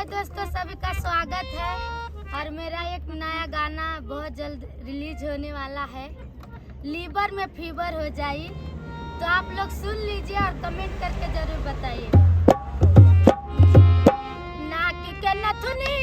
हाय दोस्तों, सभी का स्वागत है। और मेरा एक नया गाना बहुत जल्द रिलीज होने वाला है। लीवर में फीवर हो जाए तो आप लोग सुन लीजिए और कमेंट करके जरूर बताइए। नाक के नथुनी